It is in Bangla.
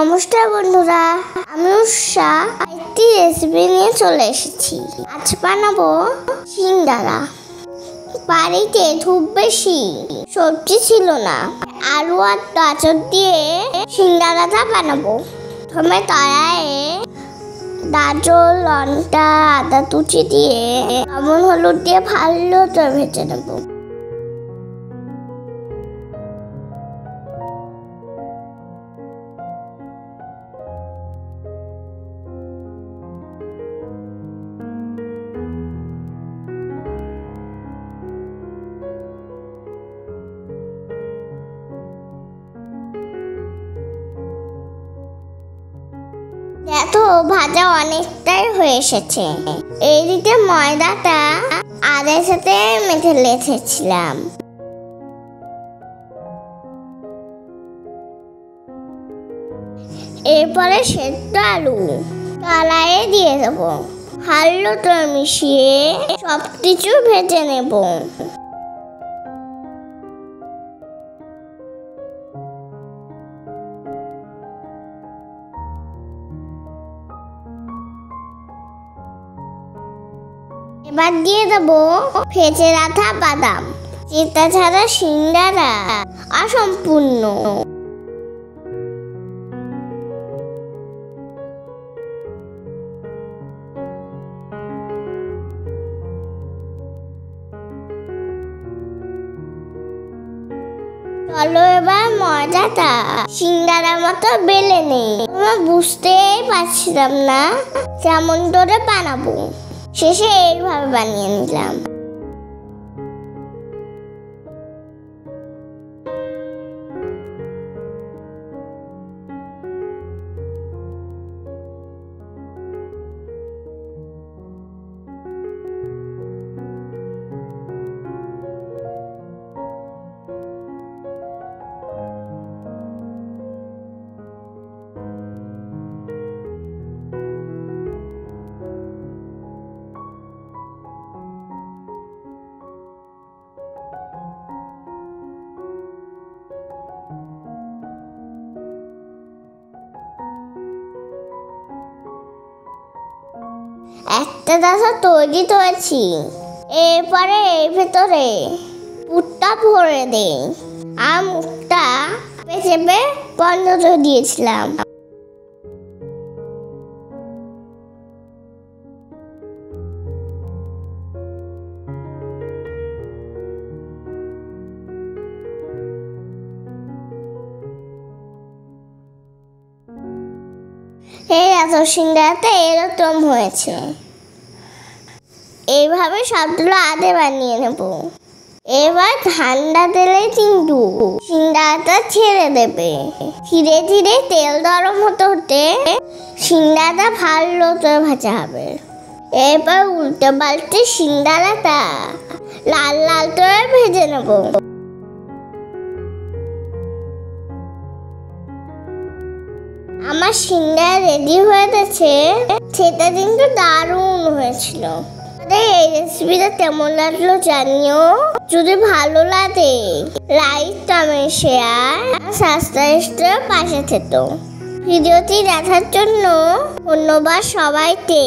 নমস্কার বন্ধুরা, আমি উষা একটি রেসিপি নিয়ে চলে এসেছি। আজ বানাবো সিঙ্গারা। বাড়িতে খুব বেশি সবজি ছিল না, আলু আর গাজর দিয়ে সিঙ্গারাটা বানাবো। প্রথমে কড়াইয়ে গাজর, লঙ্কা, আদা কুচি দিয়ে লবণ হলুদ দিয়ে ভালো করে ভেজে নেবো। দেখো, ভাজা অনেকটাই হয়ে এসেছে। এইদিকে ময়দাটা আদের সাথে মেখে রেখেছিলাম। এরপরে সেদ্ধ আলু কড়াইয়ে দিয়ে দেবো। ভালো করে মিশিয়ে সবকিছু ভেজে নেব। এবার দিয়ে দেবো ভেজে রাখা বাদাম, যেটা ছাড়া সিঙ্গারা অসম্পূর্ণ। চলো এবার ময়দাটা সিঙ্গারার মতো বেলে নেই। আমরা বুঝতেই পারছিলাম না কেমন করে বানাবো। শেষে এইভাবে বানিয়ে নিলাম। একটা দাসা তৈরি করেছি। এরপরে এর ভেতরে পুরটা ভরে দেই আর মুখটা চেপে বন্ধ করে দিয়েছিলাম। এই এত সিঙ্গারাটা এরকম হয়েছে। এইভাবে সবগুলো আদে বানিয়ে নেব। এবার ঠান্ডা তেলে কিন্তু সিঙ্গারাটা ছেড়ে দেবে। ধীরে ধীরে তেল গরম হতে হতে সিঙ্গারাটা ভালো করে ভাজা হবে। এবার উল্টে পাল্টে সিঙ্গারাটা লাল লাল করে ভেজে নেব। আমার সিঙ্গারা রেডি হয়ে গেছে। সেটা কিন্তু দারুণ হয়েছিল। এই রেসিপিটা কেমন লাগলো জানিও। যদি ভালো লাগে লাইক, কমেন্ট, শেয়ার, সাবস্ক্রাইব পাশে থেকো। ভিডিওটি দেখার জন্য ধন্যবাদ সবাইকে।